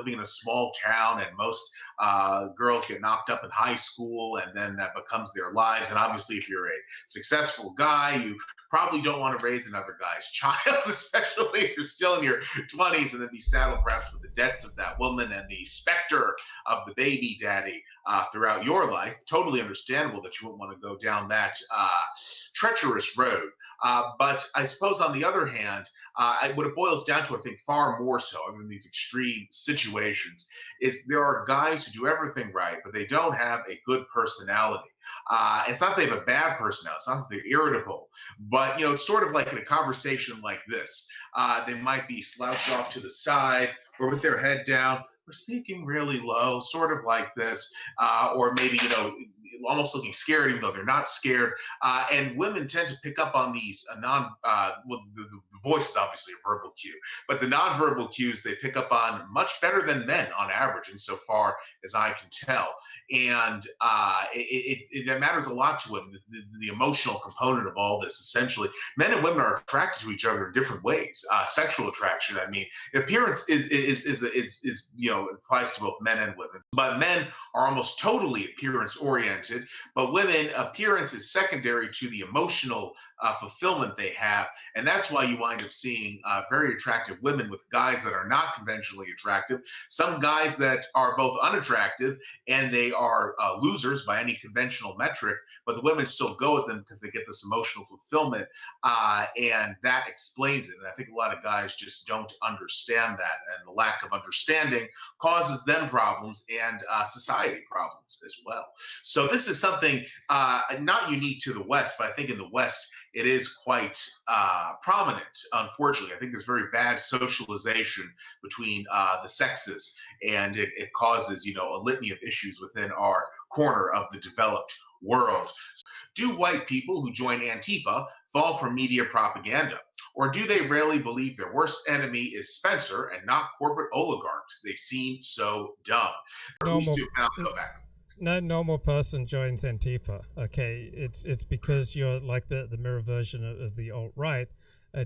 living in a small town, and most girls get knocked up in high school, and then that becomes their lives. And obviously, if you're a successful guy, you probably don't want to raise another guy's child, especially if you're still in your 20s, and then be saddled perhaps with the debts of that woman and the specter of the baby daddy throughout your life. Totally understandable that you wouldn't want to go down that treacherous road. But I suppose on the other hand, what it boils down to, I think, far more so, other than these extreme situations, is there are guys who do everything right, but they don't have a good personality. It's not that they have a bad personality, it's not that they're irritable, but it's sort of like in a conversation like this. They might be slouched off to the side or with their head down, or speaking really low, sort of like this, or maybe almost looking scared, even though they're not scared. And women tend to pick up on these well, the voice is obviously a verbal cue, but the nonverbal cues they pick up on much better than men on average, insofar as I can tell. And that matters a lot to women. The emotional component of all this, essentially, men and women are attracted to each other in different ways. Sexual attraction, I mean, appearance is applies to both men and women, but men are almost totally appearance oriented, but women, appearance is secondary to the emotional fulfillment they have. And that's why you wind up seeing very attractive women with guys that are not conventionally attractive, some guys that are both unattractive and they are losers by any conventional metric, but the women still go with them because they get this emotional fulfillment, and that explains it. And I think a lot of guys just don't understand that, and the lack of understanding causes them problems and society problems as well. So this is something not unique to the West, but I think in the West it is quite prominent, unfortunately. I think there's very bad socialization between the sexes, and it causes, a litany of issues within our corner of the developed world. Do white people who join Antifa fall for media propaganda? Or do they rarely believe their worst enemy is Spencer and not corporate oligarchs? They seem so dumb. Normal, no normal person joins Antifa. Okay, it's because you're like the mirror version of the alt-right,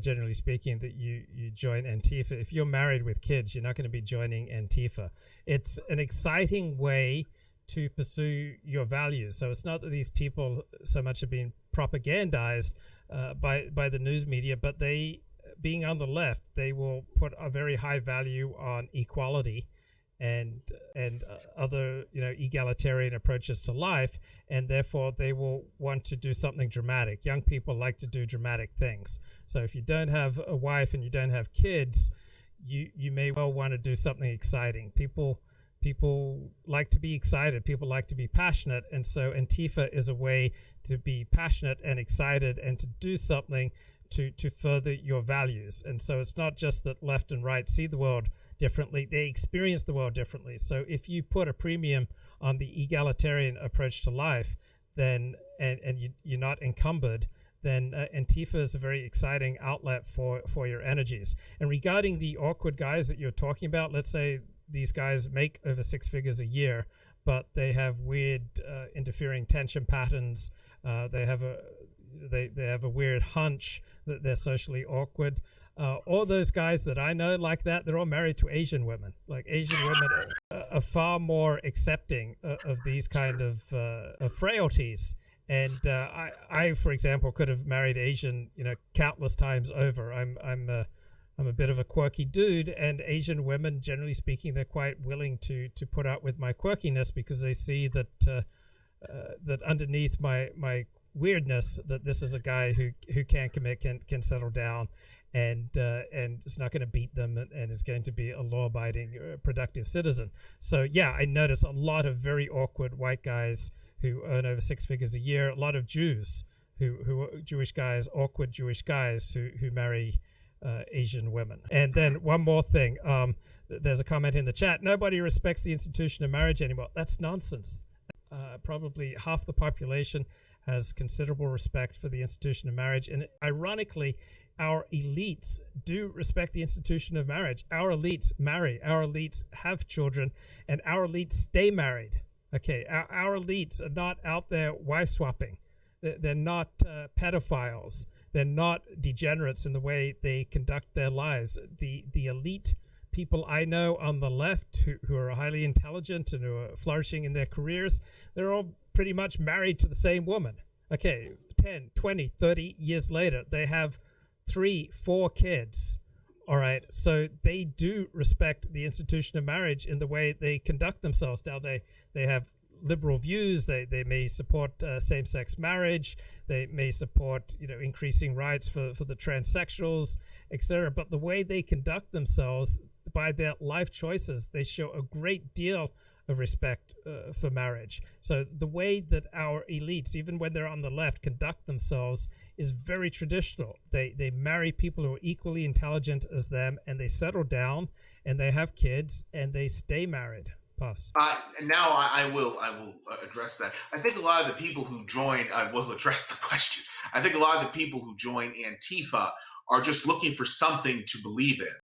generally speaking, that you join Antifa. If you're married with kids, you're not going to be joining Antifa. It's an exciting way to pursue your values. So it's not that these people so much are being propagandized by the news media, but they, being on the left, they will put a very high value on equality and other egalitarian approaches to life, and therefore they will want to do something dramatic. Young people like to do dramatic things. So if you don't have a wife and you don't have kids, you may well want to do something exciting. People like to be excited. People like to be passionate. And so Antifa is a way to be passionate and excited and to do something to further your values. And so it's not just that left and right see the world differently. They experience the world differently. So if you put a premium on the egalitarian approach to life, then and you're not encumbered, then Antifa is a very exciting outlet for your energies. And regarding the awkward guys that you're talking about, let's say these guys make over 6 figures a year, but they have weird interfering tension patterns. They have a weird hunch that they're socially awkward. All those guys that I know like that, they're all married to Asian women. Like, Asian women are far more accepting of these kind of frailties. And I, for example, could have married Asian, countless times over. I'm a bit of a quirky dude, and Asian women, generally speaking, they're quite willing to put up with my quirkiness because they see that that underneath my weirdness, that this is a guy who can commit, can settle down, and is not going to beat them, and is going to be a law-abiding, productive citizen. So yeah, I notice a lot of very awkward white guys who earn over 6 figures a year. A lot of Jews who are Jewish guys, awkward Jewish guys who marry Asian women. And then one more thing, there's a comment in the chat: nobody respects the institution of marriage anymore. That's nonsense. Probably half the population has considerable respect for the institution of marriage, and ironically, our elites do respect the institution of marriage. Our elites marry, our elites have children, and our elites stay married. Okay, our elites are not out there wife swapping. They're not pedophiles. They're not degenerates in the way they conduct their lives. The elite people I know on the left who are highly intelligent and who are flourishing in their careers, they're all pretty much married to the same woman. Okay, 10, 20, 30 years later, they have 3, 4 kids. All right, so they do respect the institution of marriage in the way they conduct themselves. Now they have liberal views. They may support same-sex marriage. They may support increasing rights for the transsexuals, etc. But the way they conduct themselves by their life choices, they show a great deal of respect for marriage. So the way that our elites, even when they're on the left, conduct themselves is very traditional. They marry people who are equally intelligent as them, and they settle down, and they have kids, and they stay married. Pass. Now I will address that. I think a lot of the people who join, I will address the question. I think a lot of the people who join Antifa are just looking for something to believe in.